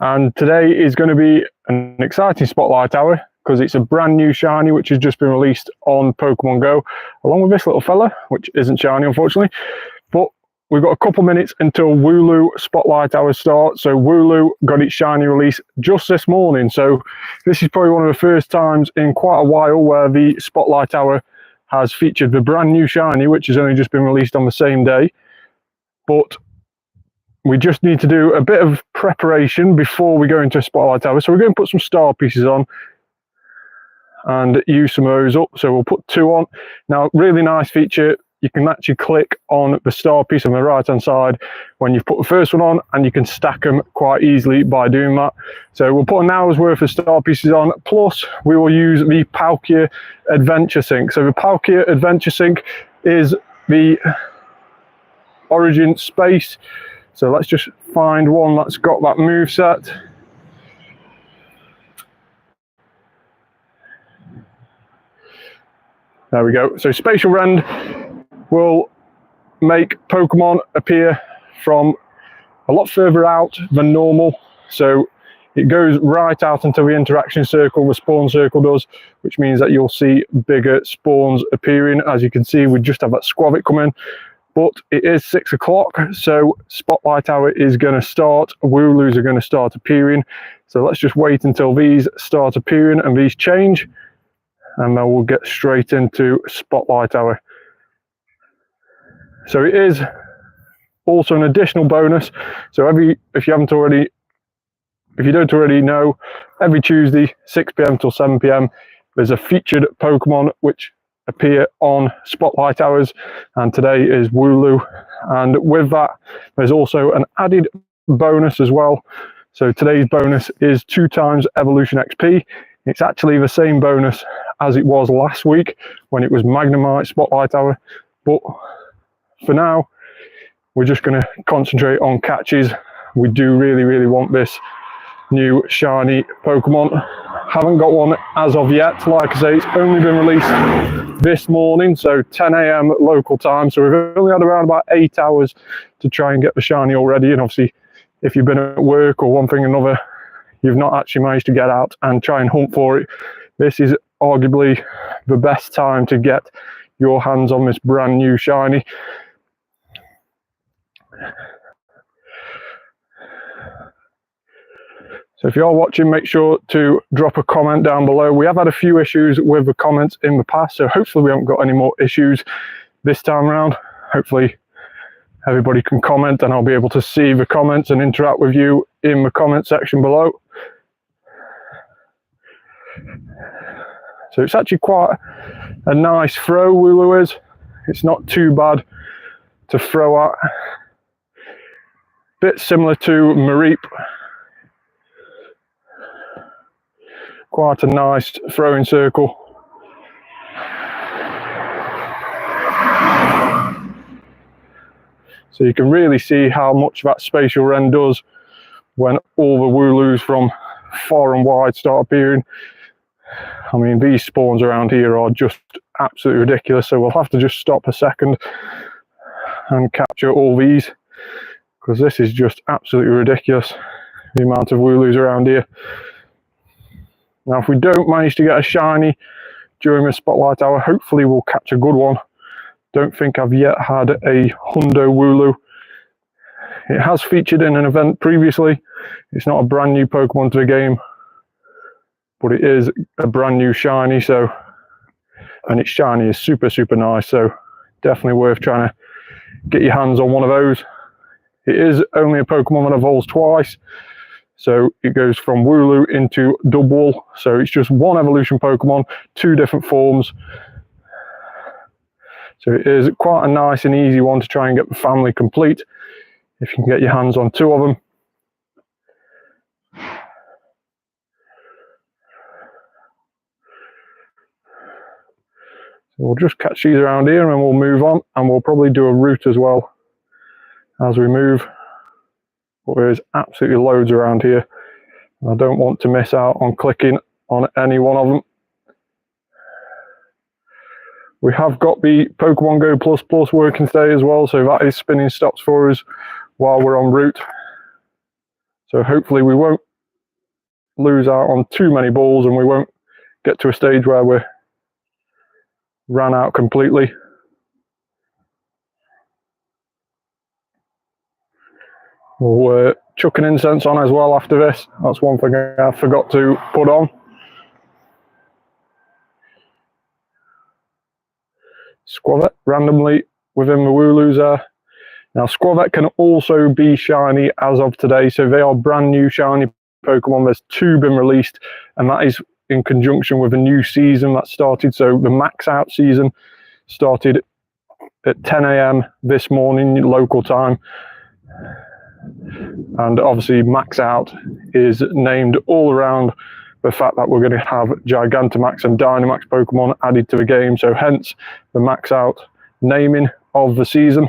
And today is going to be an exciting spotlight hour because it's a brand new shiny which has just been released on Pokemon Go, along with this little fella, which isn't shiny unfortunately. But we've got a couple minutes until Wooloo spotlight hour starts. So Wooloo got its shiny release just this morning. So this is probably one of the first times in quite a while where the spotlight hour has featured the brand new shiny, which has only just been released on the same day. But we just need to do a bit of preparation before we go into a spotlight hour. So we're going to put some star pieces on and use some of those up. So we'll put 2 on. Now, really nice feature. You can actually click on the star piece on the right hand side when you've put the first one on, and you can stack them quite easily by doing that. So we'll put an hour's worth of star pieces on, plus we will use the Palkia Adventure Sync. So the Palkia Adventure Sync is the origin space. So let's just find one that's got that move set. There we go. So Spatial Rend will make Pokemon appear from a lot further out than normal. So it goes right out until the interaction circle, the spawn circle does, which means that you'll see bigger spawns appearing. As you can see, we just have that Squavit come in. But it is 6 o'clock, so spotlight hour is going to start. Wooloos are going to start appearing. So let's just wait until these start appearing and these change, and then we'll get straight into spotlight hour. So it is also an additional bonus. So if you don't already know, every Tuesday 6 p.m. till 7 p.m. there's a featured Pokemon which appear on spotlight hours, and today is Wooloo. And with that, there's also an added bonus as well. So today's bonus is 2 times Evolution XP. It's actually the same bonus as it was last week when it was Magnemite spotlight hour, but for now we're just going to concentrate on catches. We do really want this new shiny Pokemon. Haven't got one as of yet. Like I say, it's only been released this morning, so 10 a.m. local time. So we've only had around about 8 hours to try and get the shiny already. And obviously, if you've been at work or one thing or another, you've not actually managed to get out and try and hunt for it. This is arguably the best time to get your hands on this brand new shiny. So if you're watching, make sure to drop a comment down below. We have had a few issues with the comments in the past, so hopefully we haven't got any more issues this time around. Hopefully everybody can comment and I'll be able to see the comments and interact with you in the comment section below. So it's actually quite a nice throw, Wooloo is. It's not too bad to throw at. Bit similar to Mareep. Quite a nice throwing circle. So you can really see how much that Spatial Rend does when all the Wooloos from far and wide start appearing. I mean, these spawns around here are just absolutely ridiculous, so we'll have to just stop a second and capture all these, because this is just absolutely ridiculous, the amount of Wooloos around here. Now, if we don't manage to get a shiny during the spotlight hour, hopefully we'll catch a good one. Don't think I've yet had a Hundo Wooloo. It has featured in an event previously. It's not a brand new Pokemon to the game, but it is a brand new shiny. So, and its shiny is super nice. So definitely worth trying to get your hands on one of those. It is only a Pokemon that evolves twice. So it goes from Wooloo into Dubwool. So it's just one evolution Pokemon, 2 different forms. So it is quite a nice and easy one to try and get the family complete, if you can get your hands on 2 of them. So we'll just catch these around here and we'll move on, and we'll probably do a route as well as we move. But there's absolutely loads around here. I don't want to miss out on clicking on any one of them. We have got the Pokemon Go++ working today as well, so that is spinning stops for us while we're en route. So hopefully we won't lose out on too many balls and we won't get to a stage where we're ran out completely. We'll chuck an incense on as well after this. That's one thing I forgot to put on. Squavet randomly within the Wooloos there. Now Squavet can also be shiny as of today, so they are brand new shiny Pokemon. There's 2 been released, and that is in conjunction with a new season that started. So the max out season started at 10 AM this morning local time, and obviously max out is named all around the fact that we're going to have Gigantamax and Dynamax Pokemon added to the game, so hence the max out naming of the season.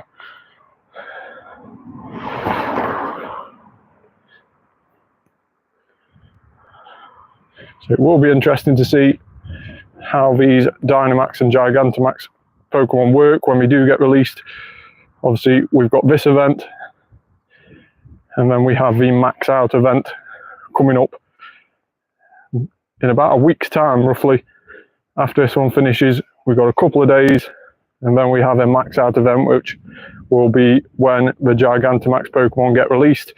So it will be interesting to see how these Dynamax and Gigantamax Pokemon work when we do get released. Obviously we've got this event, and then we have the max out event coming up in about a week's time roughly. After this one finishes, we've got a couple of days, and then we have a max out event, which will be when the Gigantamax Pokemon get released.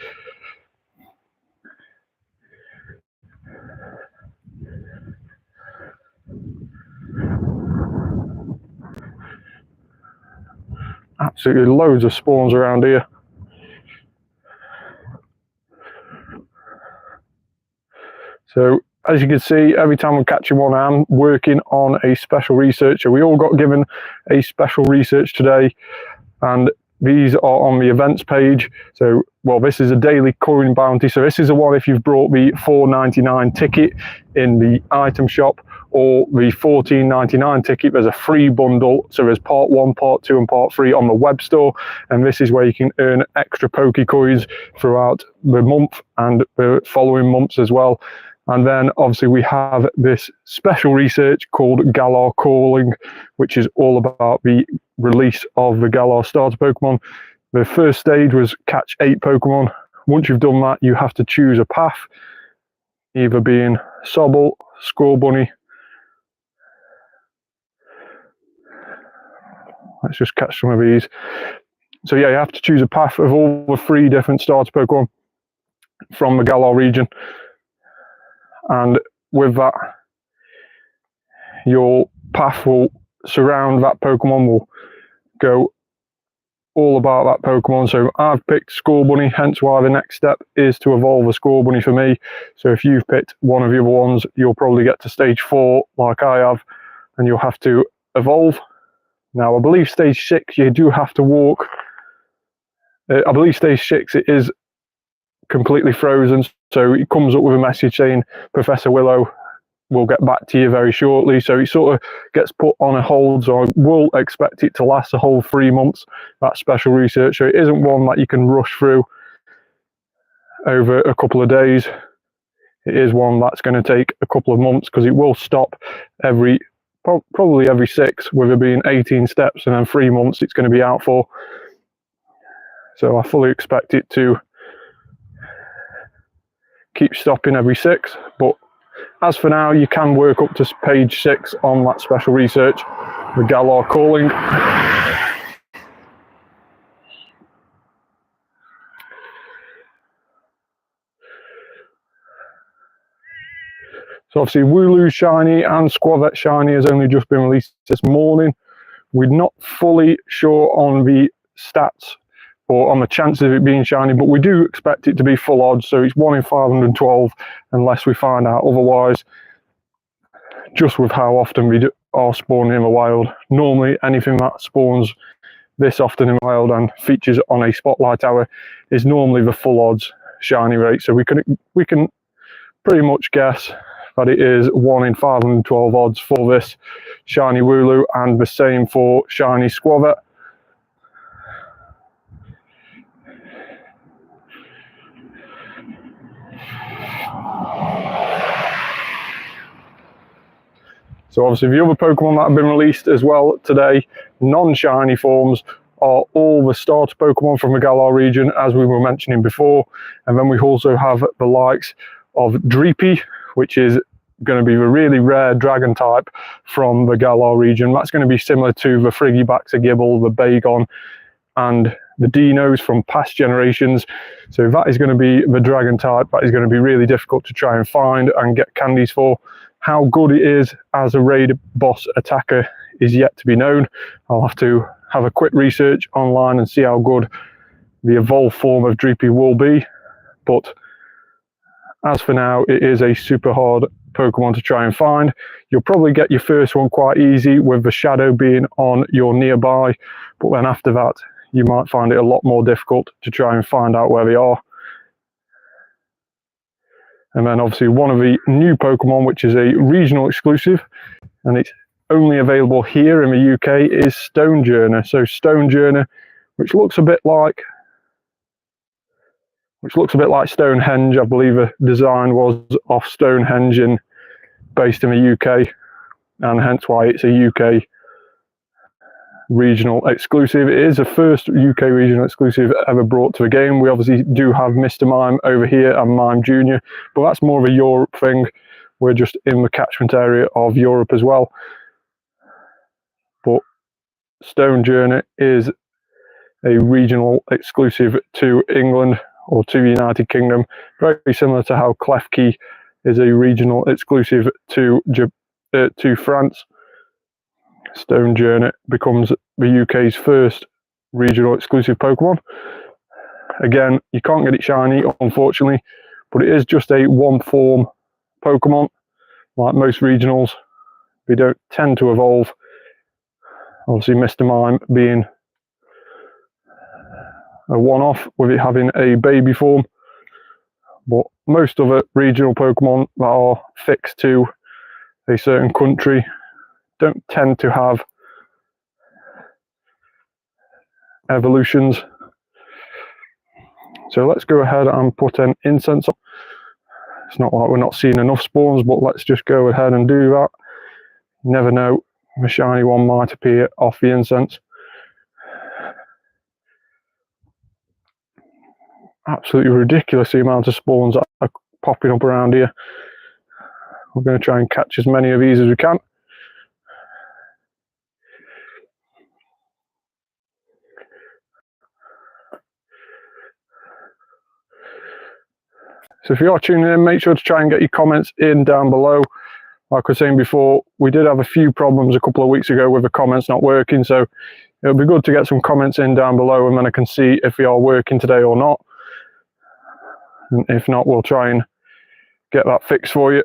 Absolutely loads of spawns around here. So as you can see, every time we're catching one, I'm working on a special research. So we all got given a special research today, and these are on the events page. So, well, this is a daily coin bounty. So this is the one if you've brought the $4.99 ticket in the item shop, or the $14.99 ticket. There's a free bundle. So there's part 1, part 2, and part 3 on the web store. And this is where you can earn extra Poke coins throughout the month and the following months as well. And then obviously we have this special research called Galar Calling, which is all about the release of the Galar starter Pokemon. The first stage was catch 8 Pokemon. Once you've done that, you have to choose a path, either being Sobble, Scorbunny. Let's just catch some of these. So yeah, you have to choose a path of all the 3 different starter Pokemon from the Galar region. And with that, your path will surround that Pokemon, will go all about that Pokemon. So I've picked Scorbunny, hence why the next step is to evolve a Scorbunny for me. So if you've picked one of the other ones, you'll probably get to stage 4 like I have, and you'll have to evolve. Now I believe stage 6 you do have to walk. I believe stage 6 it is completely frozen, so it comes up with a message saying Professor Willow will get back to you very shortly. So it sort of gets put on a hold, so I will expect it to last a whole 3 months, that special research. So it isn't one that you can rush through over a couple of days. It is one that's going to take a couple of months, because it will stop probably every 6, with it being 18 steps, and then 3 months it's going to be out for. So I fully expect it to keep stopping every 6, but as for now, you can work up to page 6 on that special research, the Galar Calling. So obviously Wooloo Shiny and Squavet Shiny has only just been released this morning. We're not fully sure on the stats or on the chances of it being shiny, but we do expect it to be full odds. So it's 1 in 512 unless we find out otherwise, just with how often we are spawning in the wild. Normally anything that spawns this often in the wild and features on a spotlight hour is normally the full odds shiny rate. So we can pretty much guess that it is 1 in 512 odds for this Shiny Wooloo, and the same for Shiny Squavet. So obviously the other Pokemon that have been released as well today, non-shiny forms, are all the starter Pokemon from the Galar region, as we were mentioning before. And then we also have the likes of Dreepy, which is going to be the really rare dragon type from the Galar region. That's going to be similar to the Friggybax, the Gibble, the Bagon, and the Dinos from past generations. So that is going to be the dragon type that is going to be really difficult to try and find and get candies for. How good it is as a raid boss attacker is yet to be known. I'll have to have a quick research online and see how good the evolved form of Dreepy will be. But as for now, it is a super hard Pokemon to try and find. You'll probably get your first one quite easy with the shadow being on your nearby, but then after that you might find it a lot more difficult to try and find out where they are. And then obviously one of the new Pokemon, which is a regional exclusive, and it's only available here in the UK, is Stonejourner. So Stonejourner, which looks a bit like Stonehenge. I believe the design was off Stonehenge and based in the UK, and hence why it's a UK regional exclusive. It is the first UK regional exclusive ever brought to the game. We obviously do have Mr. Mime over here and Mime Jr., but that's more of a Europe thing. We're just in the catchment area of Europe as well. But Stonejourner is a regional exclusive to England or to the United Kingdom, very similar to how Klefki is a regional exclusive to France. Stonejourner becomes the UK's first regional exclusive Pokemon. Again, you can't get it shiny, unfortunately, but it is just a one form Pokemon. Like most regionals, they don't tend to evolve. Obviously, Mr. Mime being a one-off with it having a baby form, but most other regional Pokemon that are fixed to a certain country don't tend to have evolutions. So let's go ahead and put an incense on. It's not like we're not seeing enough spawns, but let's just go ahead and do that. You never know, a shiny one might appear off the incense. Absolutely ridiculous the amount of spawns that are popping up around here. We're going to try and catch as many of these as we can. So if you are tuning in, make sure to try and get your comments in down below. Like I was saying before, we did have a few problems a couple of weeks ago with the comments not working, so it'll be good to get some comments in down below, and then I can see if they are working today or not. And if not, we'll try and get that fixed for you.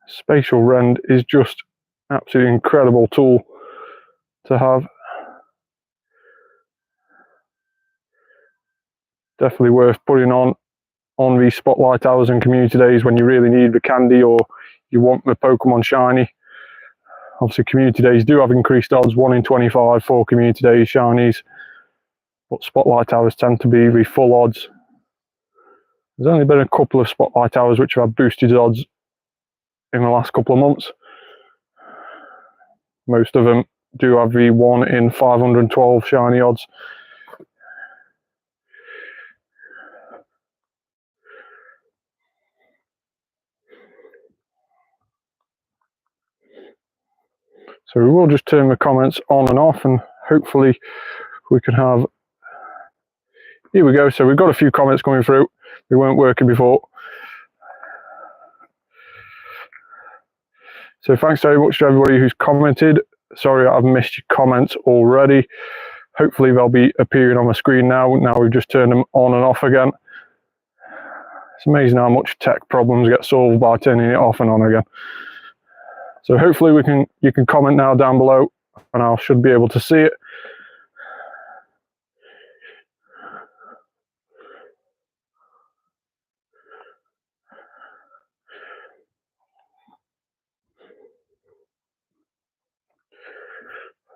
Spatial Rend is just absolutely incredible tool to have. Definitely worth putting on these spotlight hours and community days when you really need the candy or you want the Pokemon shiny. Obviously community days do have increased odds, 1 in 25 for community days shinies, but spotlight hours tend to be the full odds. There's only been a couple of spotlight hours which have had boosted odds in the last couple of months. Most of them do have the 1 in 512 shiny odds. So we will just turn the comments on and off, and hopefully we can have... Here we go. So we've got a few comments coming through. They weren't working before. So thanks very much to everybody who's commented. Sorry I've missed your comments already. Hopefully they'll be appearing on the screen now. Now we've just turned them on and off again. It's amazing how much tech problems get solved by turning it off and on again. So hopefully you can comment now down below, and I should be able to see it.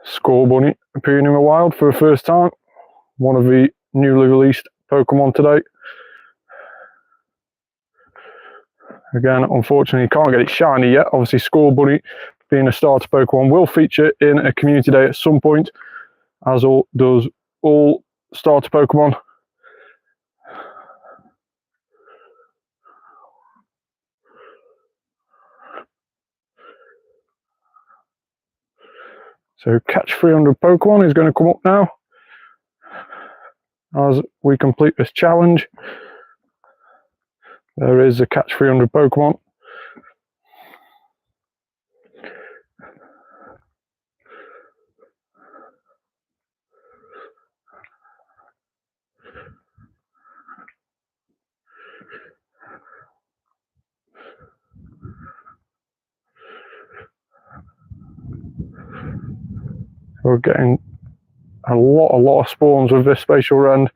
Scorbunny appearing in the wild for the first time. One of the newly released Pokemon today. Again, unfortunately, you can't get it shiny yet. Obviously, Score Bunny, being a starter Pokemon, will feature in a community day at some point, as does all starter Pokemon. So catch 300 Pokemon is going to come up now as we complete this challenge. There is a catch 300 Pokemon. We're getting a lot of spawns with this spatial rend.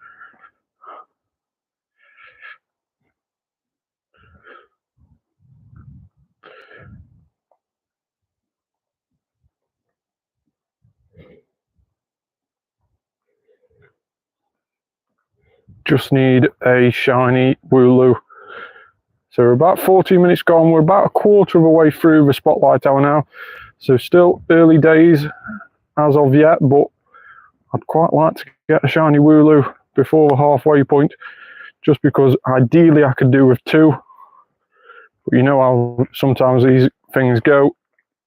Just need a Shiny Wooloo. So we're about 14 minutes gone. We're about a quarter of a way through the Spotlight Hour now. So still early days as of yet, but I'd quite like to get a Shiny Wooloo before the halfway point, just because ideally I could do with 2. But you know how sometimes these things go.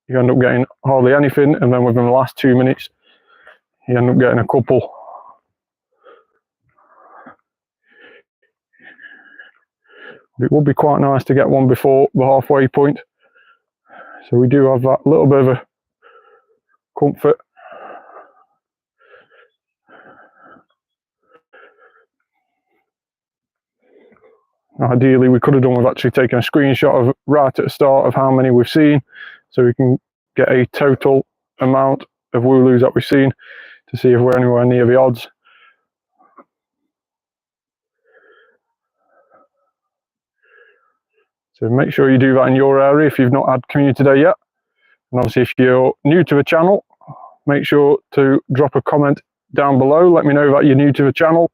You end up getting hardly anything, and then within the last 2 minutes, you end up getting a couple. It would be quite nice to get one before the halfway point. So we do have that little bit of a comfort. Ideally, we could have done with actually taking a screenshot of right at the start of how many we've seen, so we can get a total amount of Wooloos that we've seen to see if we're anywhere near the odds. So make sure you do that in your area if you've not had community day yet. And obviously, if you're new to the channel, make sure to drop a comment down below. Let me know that you're new to the channel.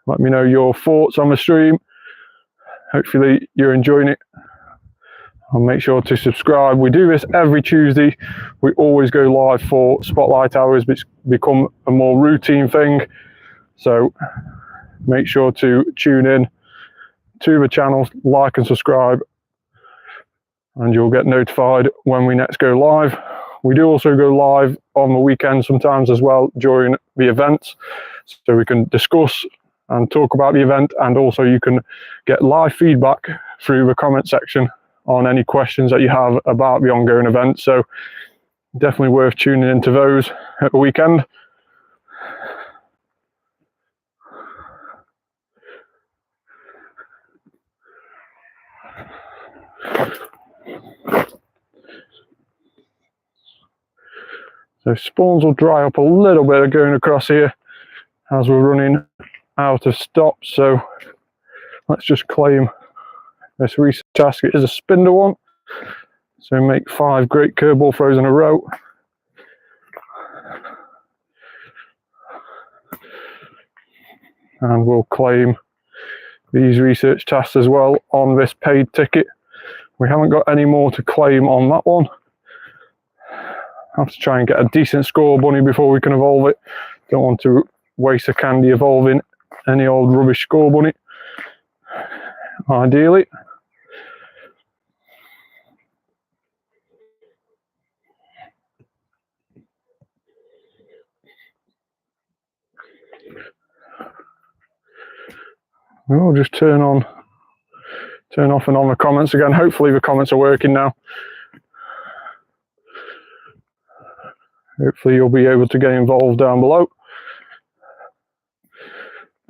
Let me know your thoughts on the stream. Hopefully you're enjoying it. And make sure to subscribe. We do this every Tuesday. We always go live for Spotlight Hours, which become a more routine thing. So make sure to tune in to the channel, like and subscribe, and you'll get notified when we next go live. We do also go live on the weekend sometimes as well during the events, so we can discuss and talk about the event, and also you can get live feedback through the comment section on any questions that you have about the ongoing event. So definitely worth tuning into those at the weekend. So spawns will dry up a little bit going across here as we're running out of stops. So let's just claim this research task. It is a spinner one. So make 5 great curveball throws in a row. And we'll claim these research tasks as well on this paid ticket. We haven't got any more to claim on that one. Have to try and get a decent Score Bunny before we can evolve it. Don't want to waste a candy evolving any old rubbish Score Bunny, ideally. We'll just turn off and on the comments again. Hopefully the comments are working now. Hopefully you'll be able to get involved down below.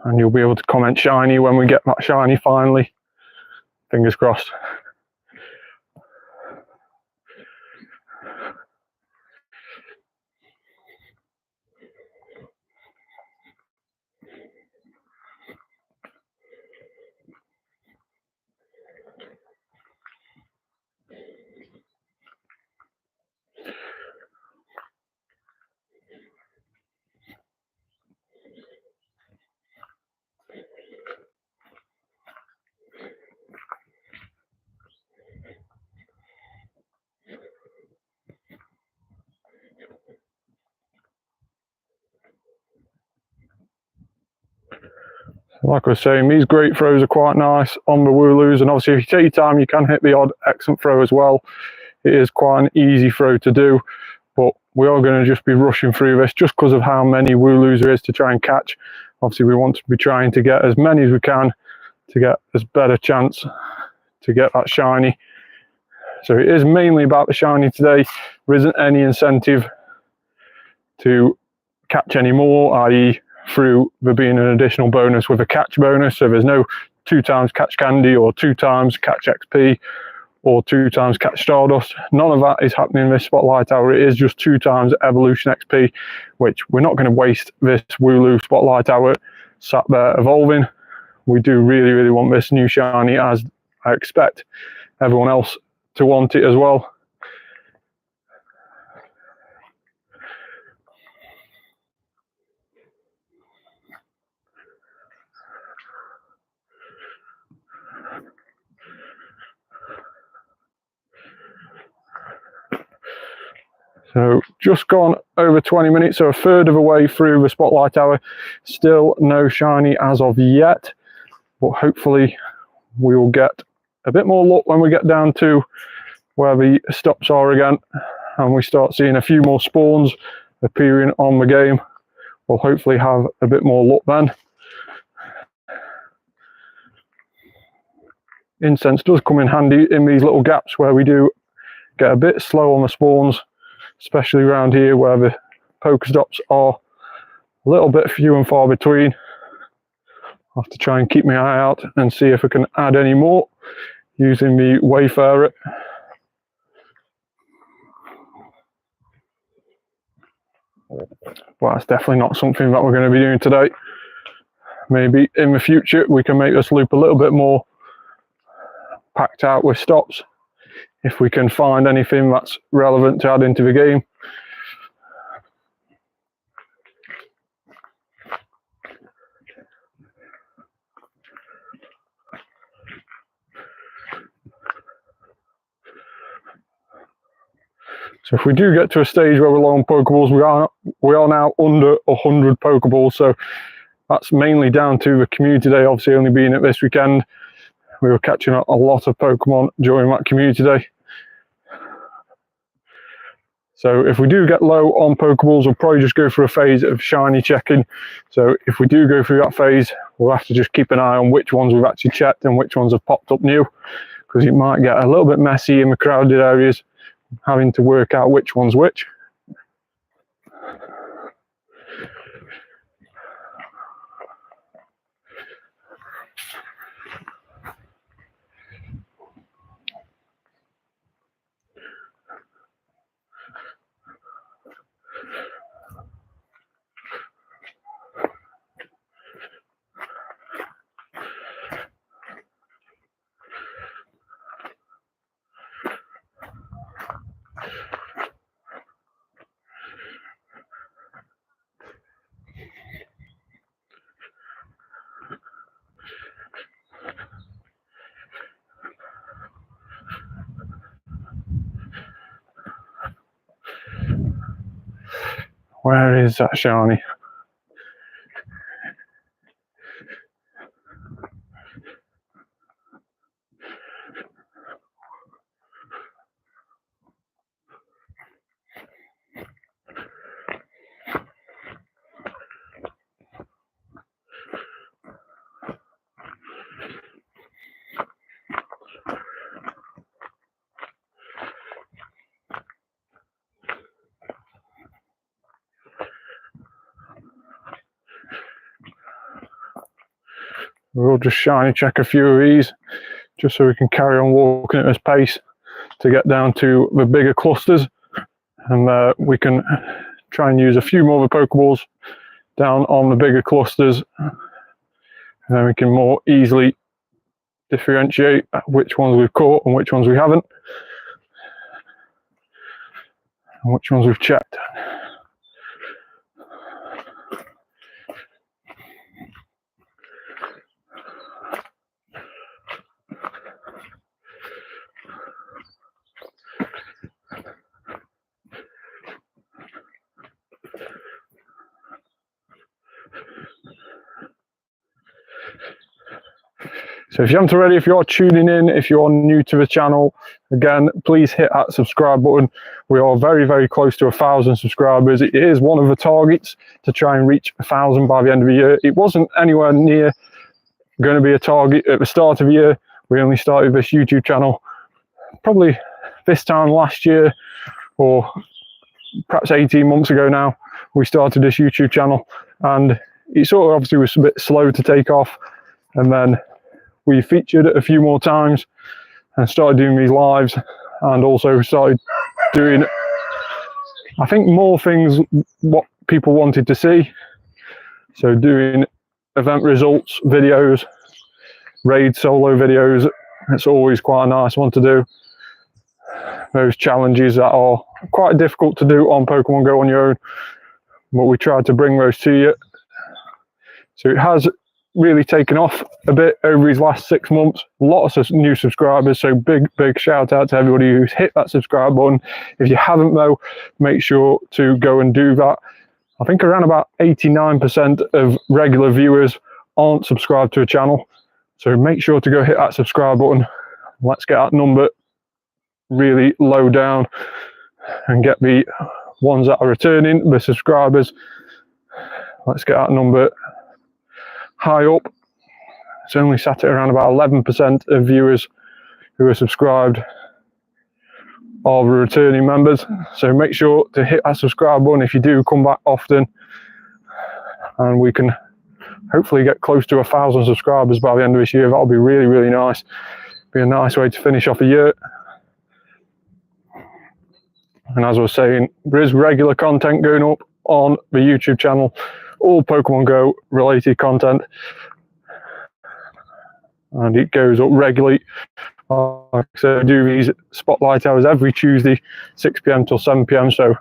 And you'll be able to comment shiny when we get that shiny finally. Fingers crossed. Like I was saying, these great throws are quite nice on the Wooloos, and obviously if you take your time you can hit the odd excellent throw as well. It is quite an easy throw to do, but we are going to just be rushing through this just because of how many Wooloos there is to try and catch. Obviously we want to be trying to get as many as we can to get as better chance to get that shiny. So it is mainly about the shiny today. There isn't any incentive to catch any more, i.e. through there being an additional bonus with a catch bonus. So there's no 2 times catch candy or 2 times catch XP or 2 times catch Stardust. None of that is happening in this Spotlight Hour. It is just 2 times Evolution XP, which we're not going to waste this Wooloo Spotlight Hour sat there evolving. We do really want this new shiny, as I expect everyone else to want it as well. So just gone over 20 minutes, so a third of the way through the Spotlight Hour. Still no shiny as of yet, but hopefully we will get a bit more luck when we get down to where the stops are again and we start seeing a few more spawns appearing on the game. We'll hopefully have a bit more luck then. Incense does come in handy in these little gaps where we do get a bit slow on the spawns, especially around here where the Pokestops are a little bit few and far between. I'll have to try and keep my eye out and see if I can add any more using the Wayfarer. But that's definitely not something that we're going to be doing today. Maybe in the future we can make this loop a little bit more packed out with stops if we can find anything that's relevant to add into the game. So if we do get to a stage where we're low on Pokeballs, we are now under 100 Pokeballs. So that's mainly down to the community day, obviously only being at this weekend. We were catching a lot of Pokemon during that community day. So if we do get low on Pokeballs, we'll probably just go through a phase of shiny checking. So if we do go through that phase, we'll have to just keep an eye on which ones we've actually checked and which ones have popped up new, because it might get a little bit messy in the crowded areas, having to work out which one's which. Where is that shiny? We'll just shiny check a few of these just so we can carry on walking at this pace to get down to the bigger clusters, and we can try and use a few more of the Pokeballs down on the bigger clusters, and then we can more easily differentiate which ones we've caught and which ones we haven't, and which ones we've checked. So if you haven't already, if you are tuning in, if you're new to the channel, again, please hit that subscribe button. We are very, very close to 1,000 subscribers. It is one of the targets to try and reach 1,000 by the end of the year. It wasn't anywhere near going to be a target at the start of the year. We only started this YouTube channel probably this time last year, or perhaps 18 months ago now. We started this YouTube channel, and it sort of obviously was a bit slow to take off, and then we featured it a few more times and started doing these lives, and also started doing, I think, more things what people wanted to see. So doing event results videos, raid solo videos. It's always quite a nice one to do. Those challenges that are quite difficult to do on Pokemon Go on your own, but we tried to bring those to you. So it has really taken off a bit over these last 6 months. Lots of new subscribers, so big shout out to everybody who's hit that subscribe button. If you haven't though, make sure to go and do that. I think around about 89% of regular viewers aren't subscribed to a channel, so make sure to go hit that subscribe button. Let's get that number really low down and get the ones that are returning, the subscribers. Let's get that number high up. It's only sat at around about 11% of viewers who are subscribed are the returning members. So make sure to hit that subscribe button if you do come back often, and we can hopefully get close to 1,000 subscribers by the end of this year. That'll be really nice. Be a nice way to finish off a year. And as I was saying, there is regular content going up on the YouTube channel, all Pokemon Go related content, and it goes up regularly. So I do these spotlight hours every Tuesday, 6 PM till 7 PM. So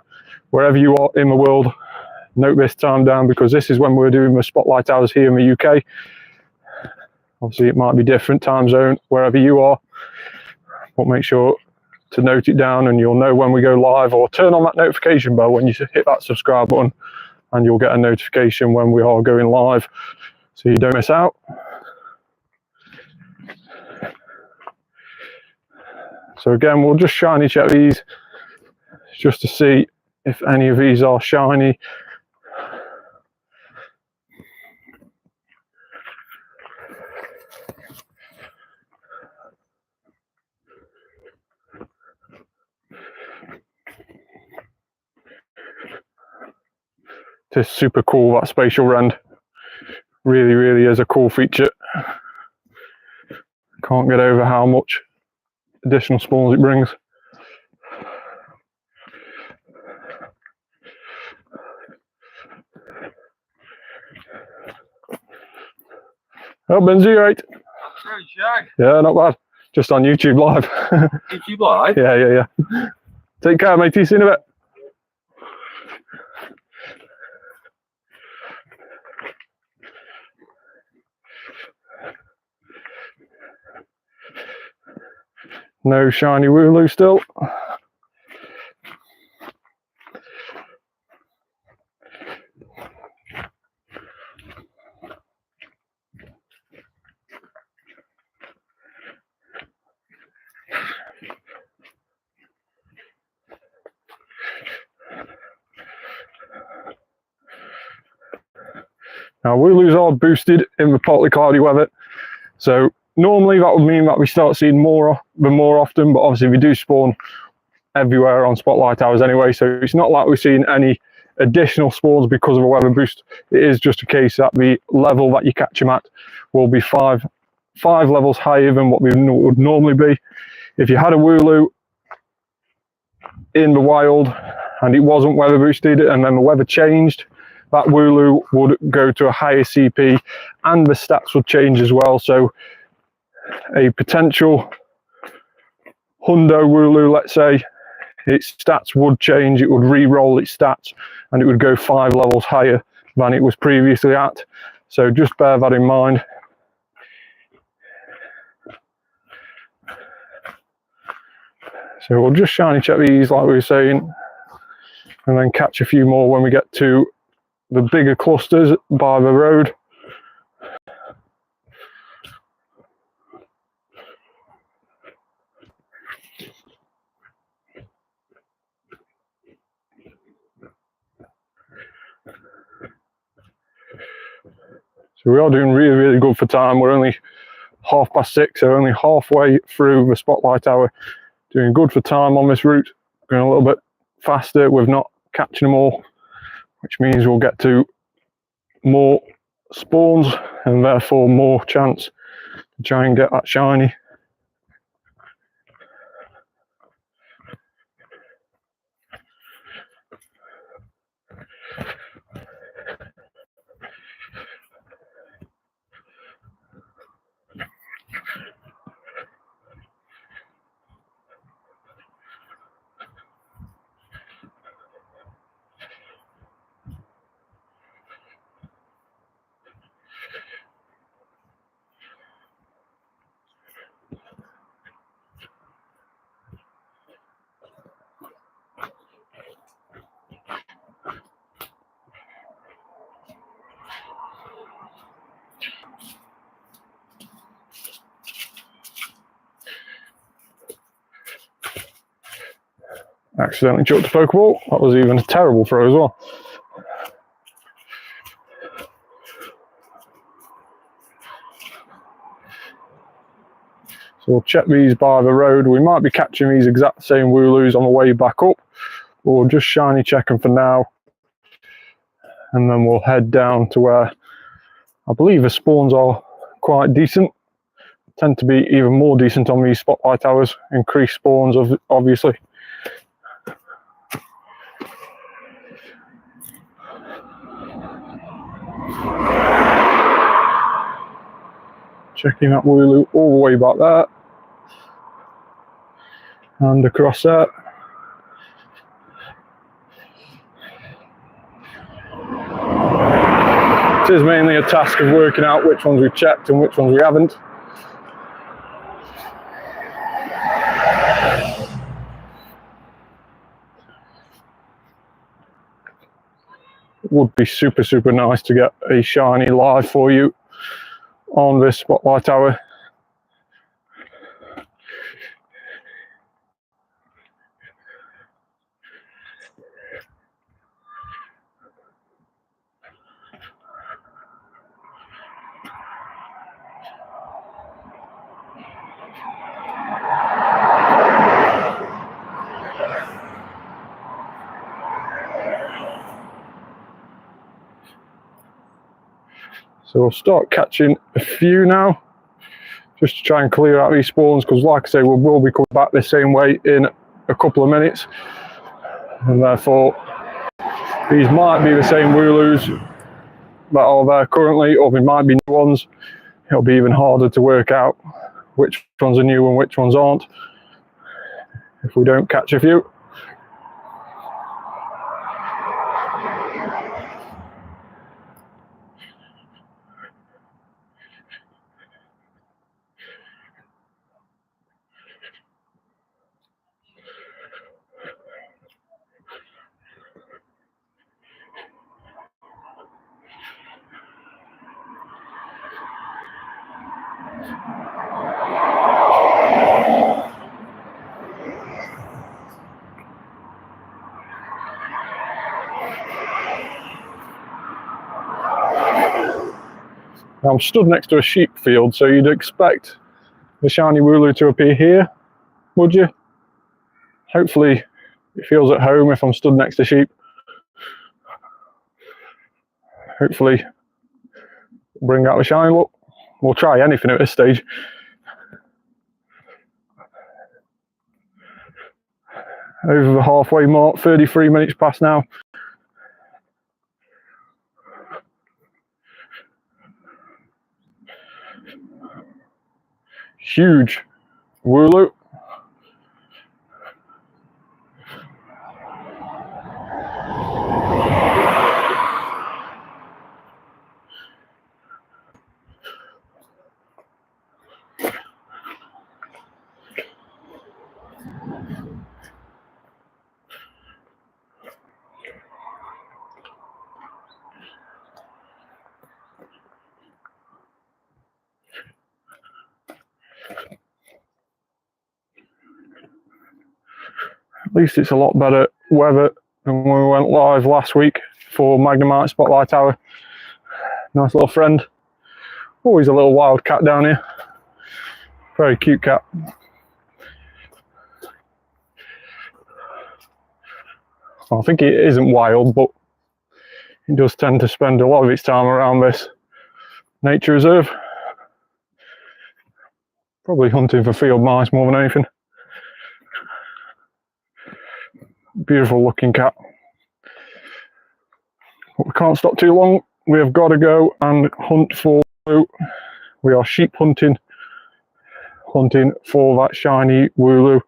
wherever you are in the world, note this time down, because this is when we're doing the spotlight hours here in the UK. Obviously it might be different time zone wherever you are, but make sure to note it down, and you'll know when we go live, or turn on that notification bell when you hit that subscribe button, and you'll get a notification when we are going live, so you don't miss out. So again, we'll just shiny check these just to see if any of these are shiny. It's super cool, that spatial rend. Really is a cool feature. Can't get over how much additional spawns it brings. Oh, Benzie, you right? Yeah, not bad. Just on YouTube Live. YouTube Live? Yeah. Take care, matey. See you in a bit. No Shiny Wooloo still. Now Wooloos are boosted in the partly cloudy weather, so normally that would mean that we start seeing more often, but obviously we do spawn everywhere on spotlight hours anyway, so it's not like we're seeing any additional spawns because of a weather boost. It is just a case that the level that you catch them at will be five levels higher than what we would normally be. If you had a Wooloo in the wild and it wasn't weather boosted, and then the weather changed, that Wooloo would go to a higher CP and the stats would change as well. So a potential Hundo Wooloo, let's say, its stats would change. It would re-roll its stats and it would go 5 levels higher than it was previously at. So just bear that in mind. So we'll just shiny check these like we were saying, and then catch a few more when we get to the bigger clusters by the road. So we are doing really, really good for time. We're only 6:30, so only halfway through the spotlight hour. Doing good for time on this route. Going a little bit faster with not catching them all, which means we'll get to more spawns and therefore more chance to try and get that shiny. Accidentally chucked a Pokeball. That was even a terrible throw as well. So we'll check these by the road. We might be catching these exact same Wooloos on the way back up. But we'll just shiny check them for now. And then we'll head down to where I believe the spawns are quite decent. Tend to be even more decent on these spotlight hours. Increased spawns, obviously. Checking that Wooloo all the way back there. And across there. It is mainly a task of working out which ones we've checked and which ones we haven't. It would be super, super nice to get a shiny live for you on this spotlight hour. So we'll start catching a few now, just to try and clear out these spawns, because like I say, we will be coming back the same way in a couple of minutes. And therefore, these might be the same Wooloos that are there currently, or they might be new ones. It'll be even harder to work out which ones are new and which ones aren't, if we don't catch a few. I'm stood next to a sheep field, so you'd expect the shiny Wooloo to appear here, would you? Hopefully it feels at home if I'm stood next to sheep. Hopefully bring out the shiny look. We'll try anything at this stage. Over the halfway mark, 33 minutes past now. Huge Wooloo. At least it's a lot better weather than when we went live last week for Magnemite Spotlight Hour. Nice little friend. Always a little wild cat down here. Very cute cat. I think it isn't wild, but it does tend to spend a lot of its time around this nature reserve. Probably hunting for field mice more than anything. Beautiful looking cat. But we can't stop too long. We have got to go and hunt for Wooloo. We are sheep hunting for that shiny Wooloo.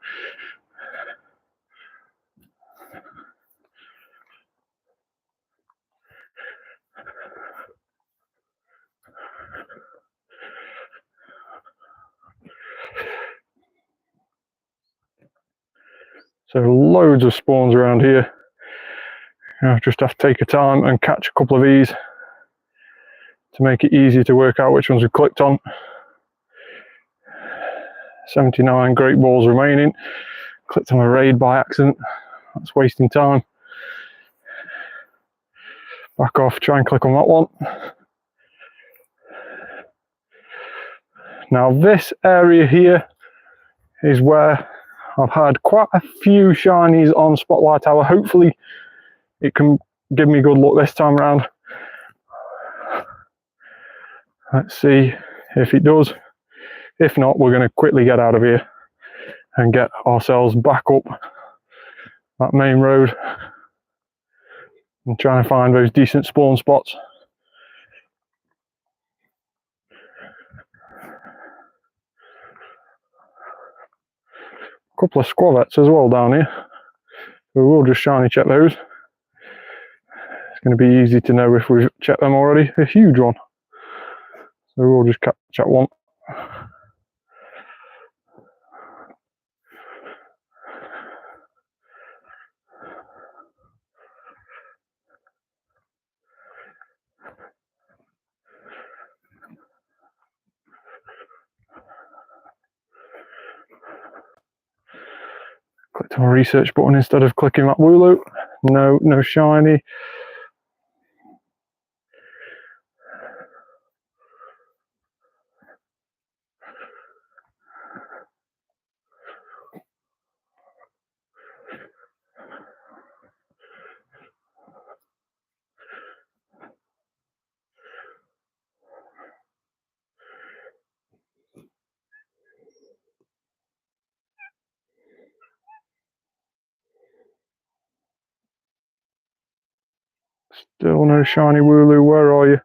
So loads of spawns around here. I just have to take a time and catch a couple of these to make it easy to work out which ones we clicked on. 79 great balls remaining. Clicked on a raid by accident. That's wasting time. Back off, try and click on that one. Now this area here is where I've had quite a few shinies on Spotlight Tower. Hopefully it can give me good luck this time around. Let's see if it does. If not, we're going to quickly get out of here and get ourselves back up that main road and try and find those decent spawn spots. A couple of squavettes as well down here. So we'll just shiny check those. It's going to be easy to know if we've checked them already. A huge one. So we'll just catch that one. Clicked on a research button instead of clicking that Wooloo. No shiny. Still no shiny Wooloo. Where are you?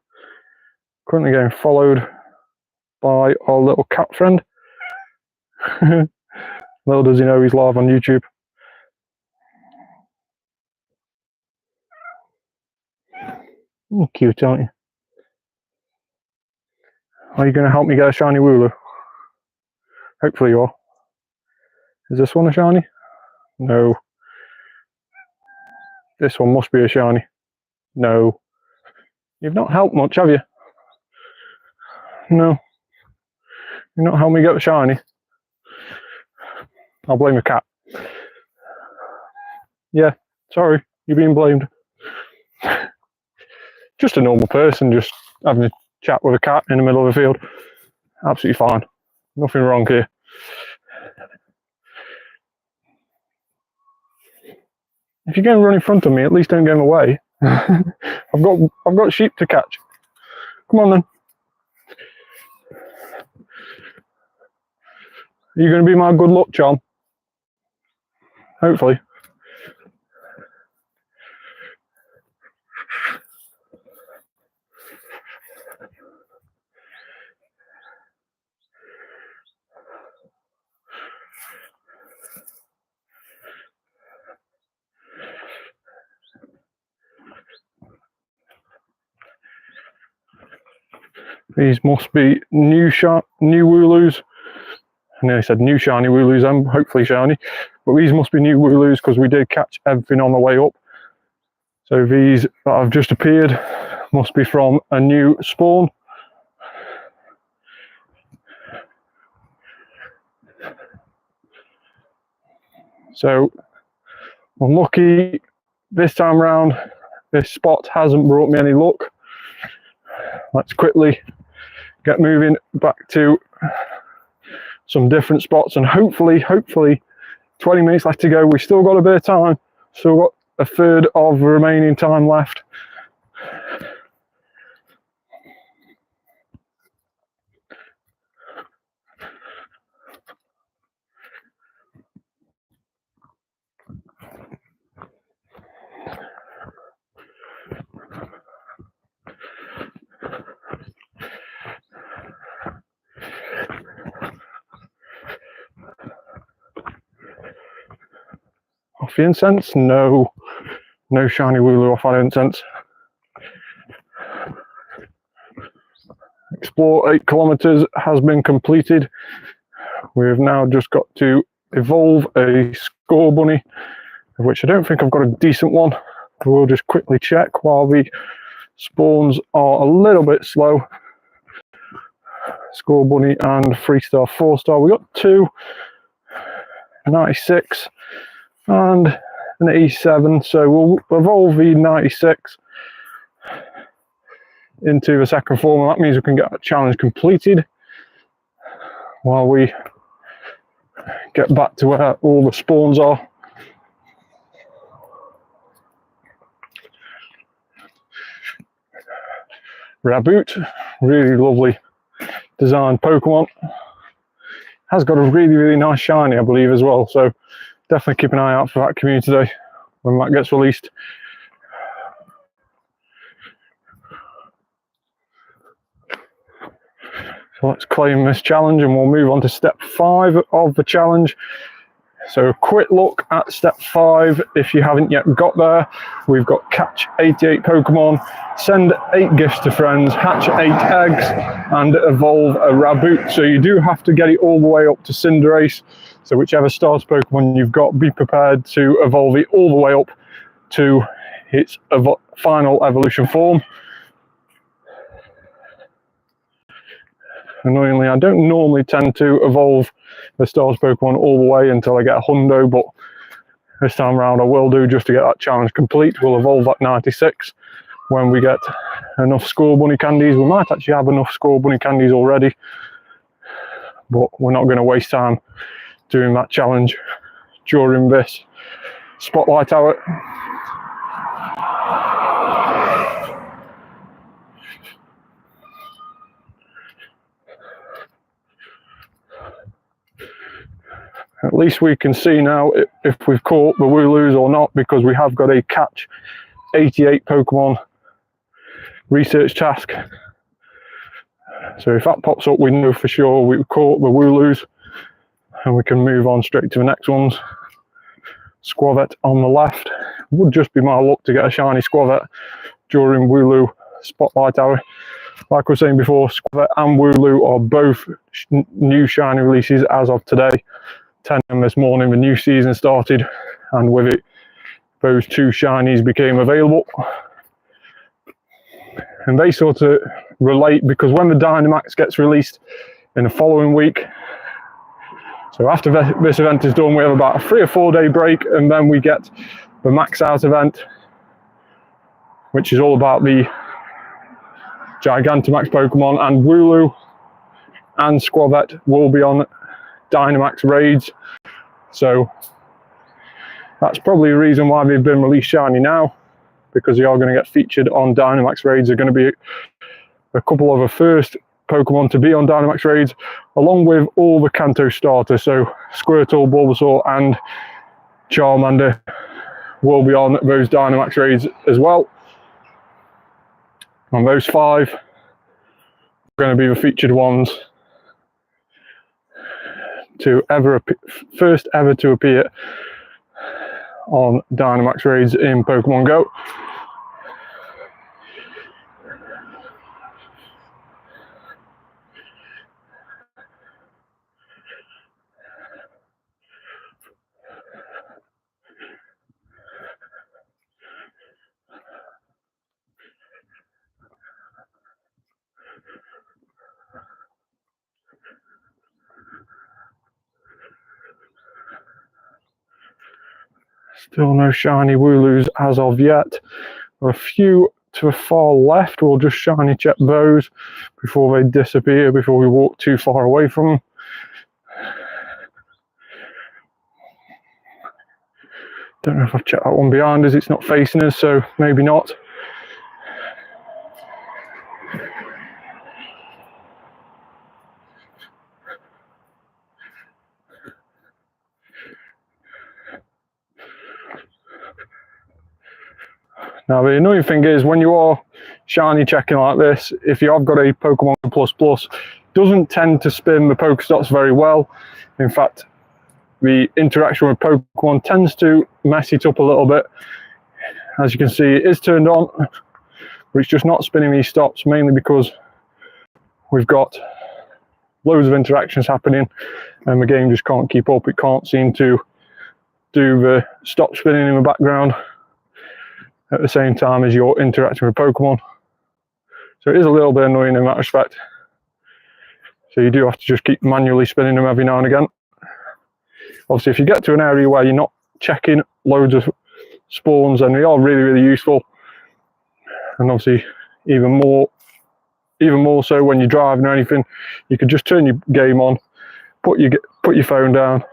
Currently getting followed by our little cat friend. Little does he know he's live on YouTube. Cute, aren't you? Are you going to help me get a shiny Wooloo? Hopefully you are. Is this one a shiny? No. This one must be a shiny. No. You've not helped much, have you? No. You've not helped me get a shiny. I'll blame the cat. Yeah, sorry, you're being blamed. Just a normal person, just having a chat with a cat in the middle of the field. Absolutely fine. Nothing wrong here. If you're going to run in front of me, at least don't get in the way. I've got sheep to catch. Come on then. Are you going to be my good luck charm? Hopefully. These must be new Wooloos. I nearly said new shiny Wooloos, and hopefully shiny. But these must be new Wooloos because we did catch everything on the way up. So these that have just appeared must be from a new spawn. So unlucky this time round. This spot hasn't brought me any luck. Let's quickly get moving back to some different spots, and hopefully 20 minutes left to go. We've still got a bit of time, still got a third of the remaining time left. Off the incense? No Shiny Wooloo off our incense. Explore 8 kilometers has been completed. We've now just got to evolve a score bunny, of which I don't think I've got a decent one. We'll just quickly check while the spawns are a little bit slow. Score bunny and 3-star, 4-star. We got 2, 96 and an 87. So we'll evolve the 96 into the second form, and that means we can get that challenge completed while we get back to where all the spawns are. Raboot, really lovely designed Pokemon. Has got a really nice shiny, I believe, as well, so definitely keep an eye out for that community day when that gets released. So let's claim this challenge and we'll move on to step 5 of the challenge. So a quick look at step 5. If you haven't yet got there, we've got catch 88 Pokemon, send 8 gifts to friends, hatch 8 eggs, and evolve a Raboot. So you do have to get it all the way up to Cinderace. So whichever starter Pokemon you've got, be prepared to evolve it all the way up to its final evolution form. Annoyingly, I don't normally tend to evolve the Stars Pokemon all the way until I get a Hundo, but this time around I will do, just to get that challenge complete. We'll evolve that 96 when we get enough Score Bunny candies. We might actually have enough Score Bunny candies already, but we're not going to waste time doing that challenge during this spotlight hour. At least we can see now if we've caught the Wooloos or not, because we have got a catch 88 Pokemon research task. So if that pops up, we know for sure we've caught the Wooloos, and we can move on straight to the next ones. Squavette on the left. Would just be my luck to get a shiny Squavette during Wooloo spotlight hour. Like I was saying before, Squavette and Wooloo are both new shiny releases as of today. 10 a.m. this morning, the new season started, and with it, those 2 shinies became available. And they sort of relate, because when the Dynamax gets released in the following week, so after this event is done, we have about a 3 or 4 day break, and then we get the Max Out event, which is all about the Gigantamax Pokemon, and Wooloo and Squavette will be on Dynamax raids. So that's probably a reason why they've been released shiny now, because they are going to get featured on Dynamax raids. They're going to be a couple of the first Pokemon to be on Dynamax raids, along with all the Kanto starters. So Squirtle, Bulbasaur and Charmander will be on those Dynamax raids as well. And those 5 are going to be the featured ones to first ever to appear on Dynamax raids in Pokemon Go. Still no shiny Wooloos as of yet. There are a few to the far left, we'll just shiny check those before they disappear, before we walk too far away from them. Don't know if I've checked that one behind us, it's not facing us, so maybe not. Now the annoying thing is, when you are shiny checking like this, if you have got a Pokemon Go++, doesn't tend to spin the Pokestops very well. In fact, the interaction with Pokemon tends to mess it up a little bit. As you can see, it is turned on, but it's just not spinning these stops, mainly because we've got loads of interactions happening and the game just can't keep up. It can't seem to do the stop spinning in the background at the same time as you're interacting with Pokemon. So it is a little bit annoying in that respect. So you do have to just keep manually spinning them every now and again. Obviously, if you get to an area where you're not checking loads of spawns, then they are really, really useful. And obviously, even more so when you're driving or anything, you could just turn your game on, put your phone down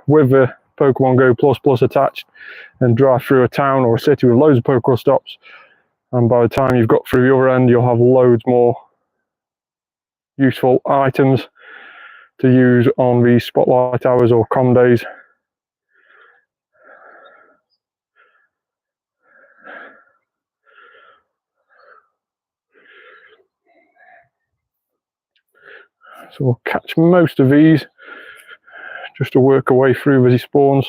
with the Pokemon Go++ attached, and drive through a town or a city with loads of Pokestops. And by the time you've got through the other end, you'll have loads more useful items to use on these spotlight hours or com days. So we'll catch most of these just to work our way through these spawns.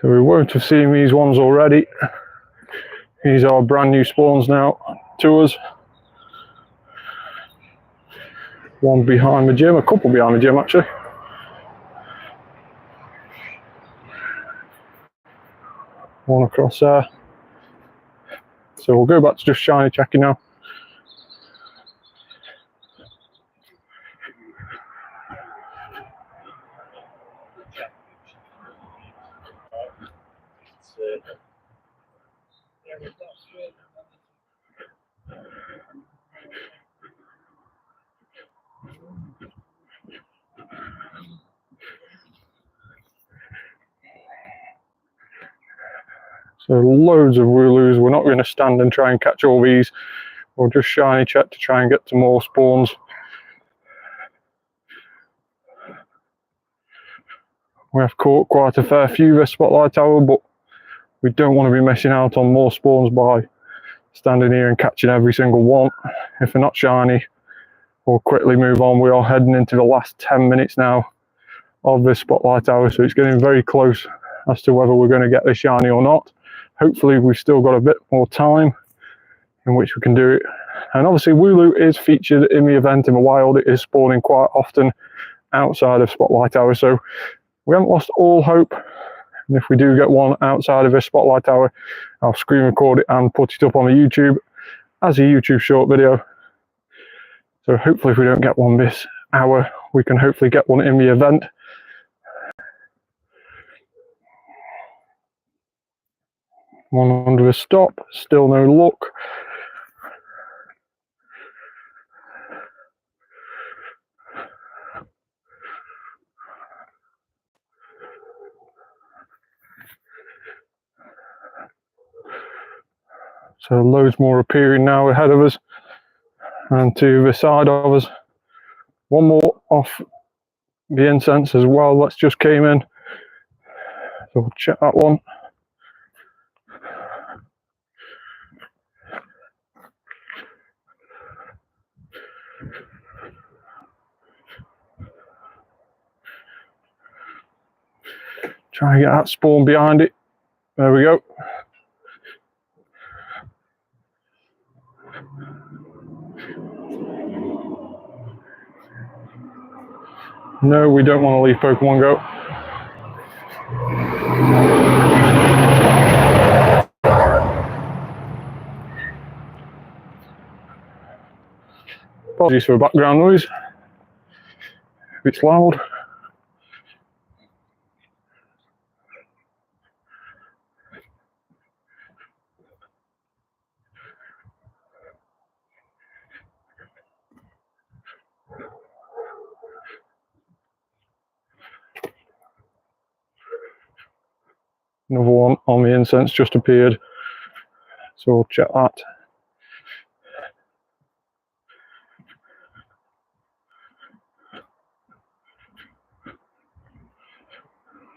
So we won't have seen these ones already. These are brand new spawns now to us. One behind the gym, a couple behind the gym actually. One across there. So we'll go back to just shiny checking now. So loads of Wooloos. We're not going to stand and try and catch all these. We'll just shiny check to try and get to more spawns. We have caught quite a fair few this spotlight hour, but we don't want to be missing out on more spawns by standing here and catching every single one. If they're not shiny, we'll quickly move on. We are heading into the last 10 minutes now of this spotlight hour, so it's getting very close as to whether we're going to get this shiny or not. Hopefully we've still got a bit more time in which we can do it. And obviously Wooloo is featured in the event in the wild. It is spawning quite often outside of spotlight hour, so we haven't lost all hope. And if we do get one outside of this spotlight hour, I'll screen record it and put it up on the YouTube as a YouTube short video. So hopefully if we don't get one this hour, we can hopefully get one in the event. One under the stop, still no luck. So loads more appearing now ahead of us and to the side of us. One more off the incense as well, that's just came in. So we'll check that one. Try and get that spawn behind it. There we go. No, we don't want to leave Pokemon Go. Apologies for the background noise. if it's loud. Another one on the incense just appeared, so we'll check that.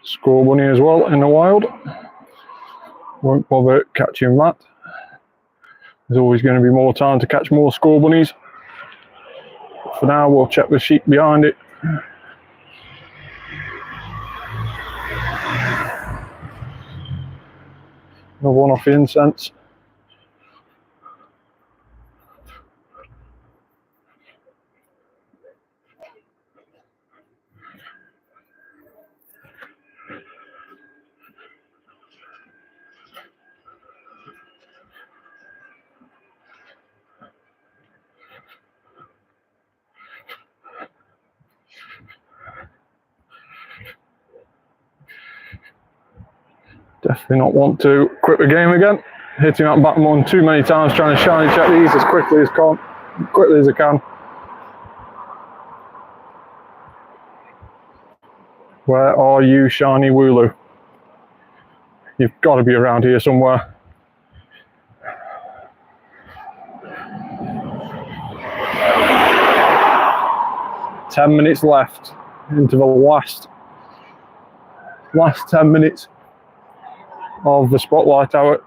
Score bunny as well in the wild. Won't bother catching that. There's always going to be more time to catch more score bunnies. For now, we'll check the sheep behind it. Another one off the incense. Definitely not want to quit the game again. Hitting that bottom one too many times, trying to shiny check these as quickly as I can. Where are you, Shiny Wooloo? You've got to be around here somewhere. Ten minutes left into the last 10 minutes of the spotlight hour.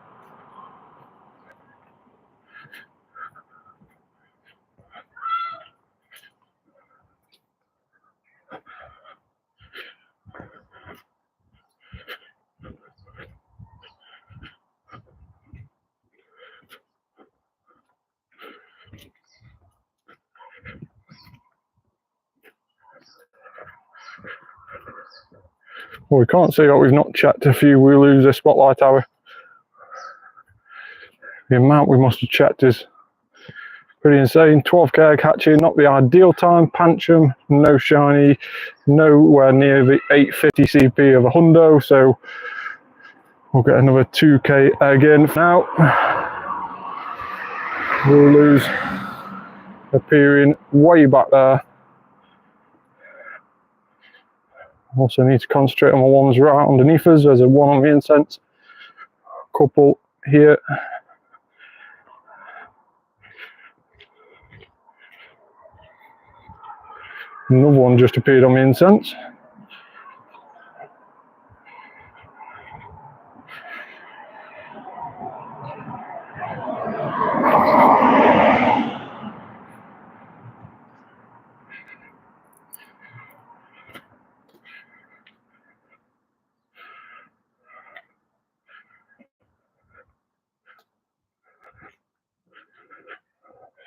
Well, we can't see that we've not checked a few Wooloos this spotlight hour. The amount we must have checked is pretty insane. 12k egg hatching, not the ideal time. Pancham, no shiny, nowhere near the 850 CP of a hundo, so we'll get another 2k egg in now. Wooloos appearing way back there. Also need to concentrate on the ones right underneath us. There's a one on the incense, a couple here. Another one just appeared on the incense.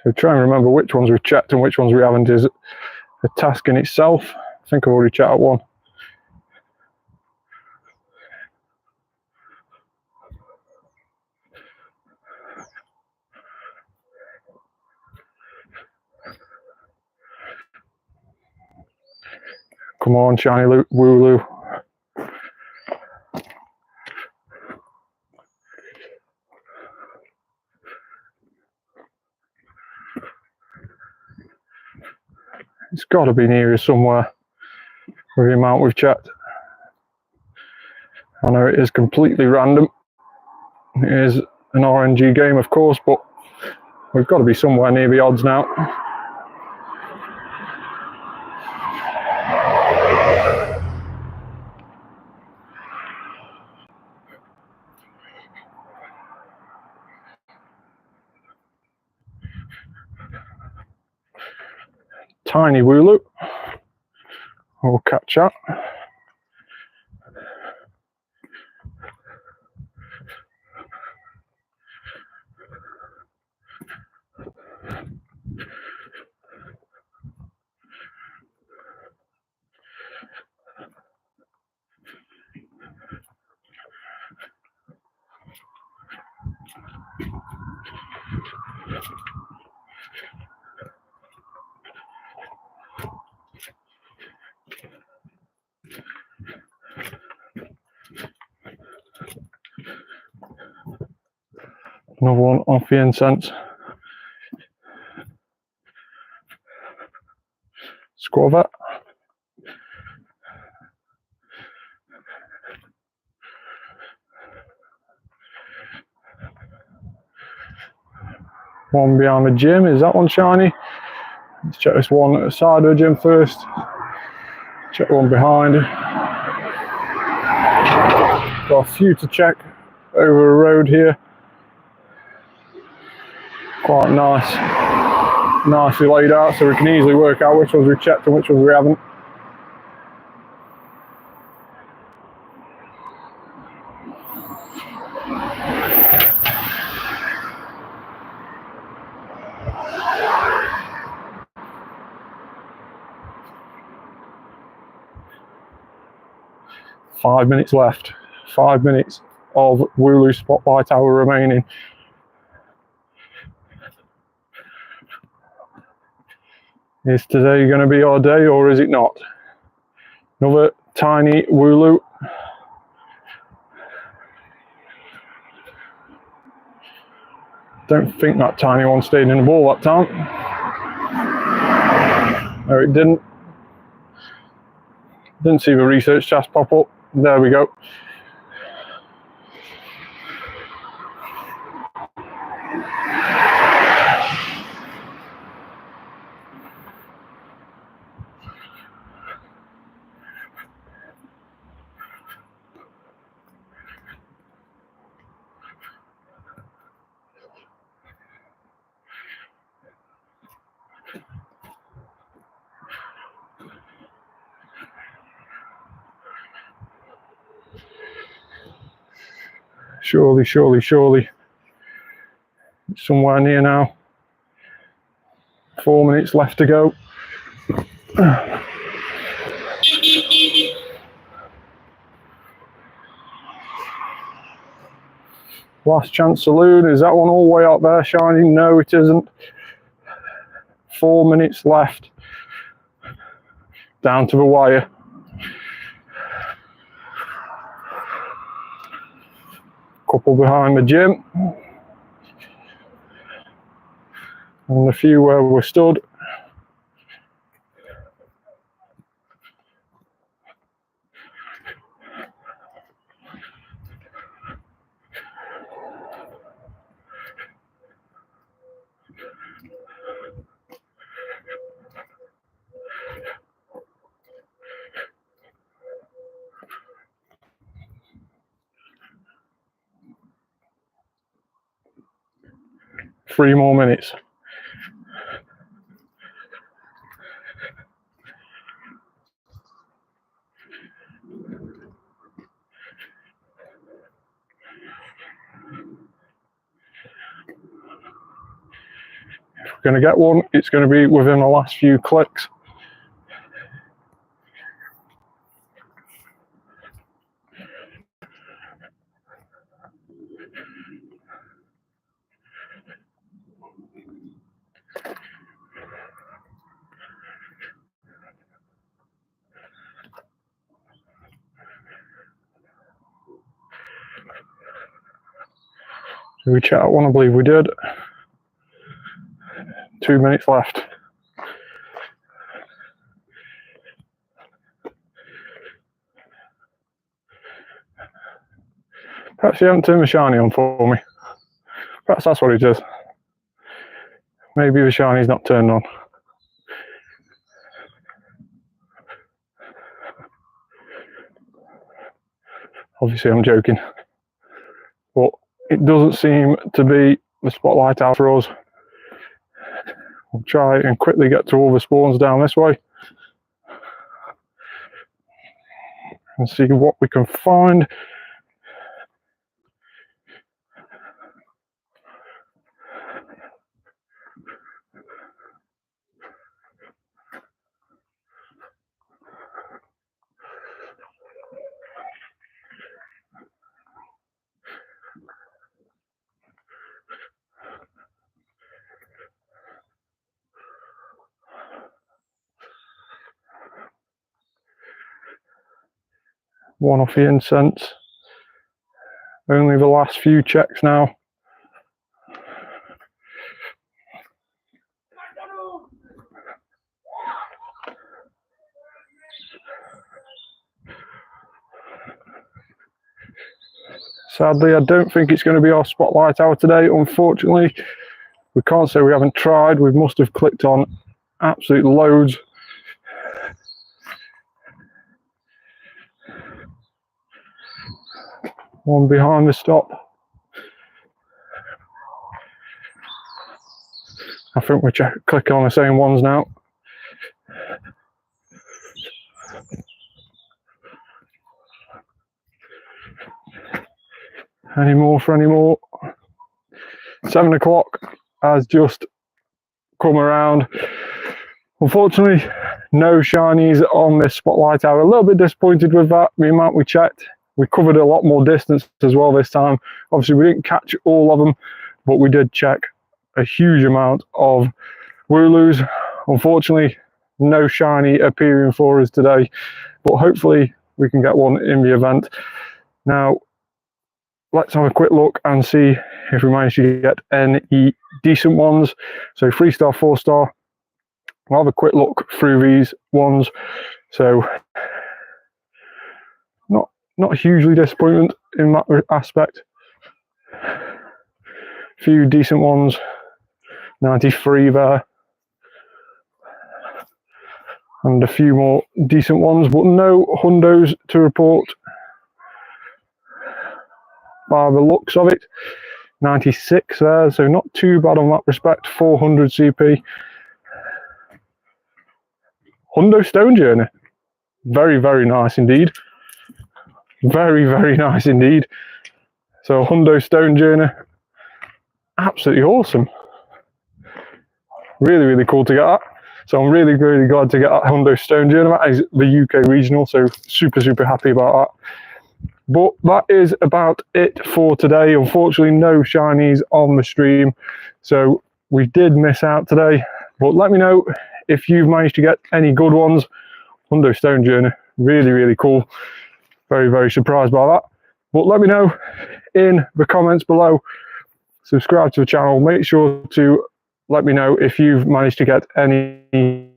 So try and remember which ones we've checked and which ones we haven't is a task in itself. I think I've already checked out one. Come on, Shiny Wooloo. It's got to be near here somewhere with the amount we've checked. I know it is completely random. It is an RNG game, of course, but we've got to be somewhere near the odds now. Tiny Wooloo. We'll catch that. Another one off the incense. Squavet. One behind the gym. Is that one shiny? Let's check this one at the side of the gym first. Check one behind. Got a few to check over the road here. Quite nice. Nicely laid out so we can easily work out which ones we checked and which ones we haven't. Five minutes left. 5 minutes of Wooloo Spotlight Hour remaining. Is today going to be our day or is it not? Another tiny Wooloo. Don't think that tiny one stayed in the ball that time. No, it didn't. Didn't see the research task pop up. There we go. Surely, surely, surely. It's somewhere near now. 4 minutes left to go. Last chance saloon. Is that one all the way up there shining? No, it isn't. 4 minutes left. Down to the wire. Couple behind the gym. And a few where we're stood. Three more minutes. If we're going to get one, it's going to be within the last few clicks. Did we check that one? I believe we did. 2 minutes left. Perhaps you haven't turned the shiny on for me. Perhaps that's what it is. Maybe the shiny's not turned on. Obviously I'm joking. But it doesn't seem to be the spotlight out for us. We'll try and quickly get to all the spawns down this way. And see what we can find. One off the incense. Only the last few checks now. Sadly, I don't think it's going to be our spotlight hour today, unfortunately. We can't say we haven't tried. We must have clicked on absolute loads. One behind the stop. I think we're clicking on the same ones now. Any more for any more? 7 o'clock has just come around. Unfortunately, no shinies on this spotlight hour. A little bit disappointed with that, the amount we checked. We covered a lot more distance as well this time. Obviously, we didn't catch all of them, but we did check a huge amount of Wooloos. Unfortunately, no shiny appearing for us today, but hopefully we can get one in the event. Now, let's have a quick look and see if we manage to get any decent ones. So 3-star, 4-star. We'll have a quick look through these ones. So not hugely disappointment in that aspect. A few decent ones. 93 there. And a few more decent ones, but no hundos to report by the looks of it. 96 there, so not too bad on that respect. 400 CP. Hundo Stone Journey. Very, very nice indeed. Very, very nice indeed. So Hundo Stone Journey. Absolutely awesome. Really, really cool to get that. So I'm really, really glad to get that Hundo Stone Journey. That is the UK regional, so super, super happy about that. But that is about it for today. Unfortunately, no shinies on the stream, so we did miss out today. But let me know if you've managed to get any good ones. Hundo Stone Journey, really, really cool. Very, very surprised by that. But let me know in the comments below. Subscribe to the channel. Make sure to let me know if you've managed to get any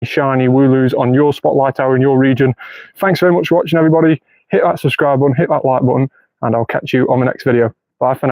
shiny Wooloos on your spotlight hour in your region. Thanks very much for watching, everybody. Hit that subscribe button, hit that like button, and I'll catch you on the next video. Bye for now.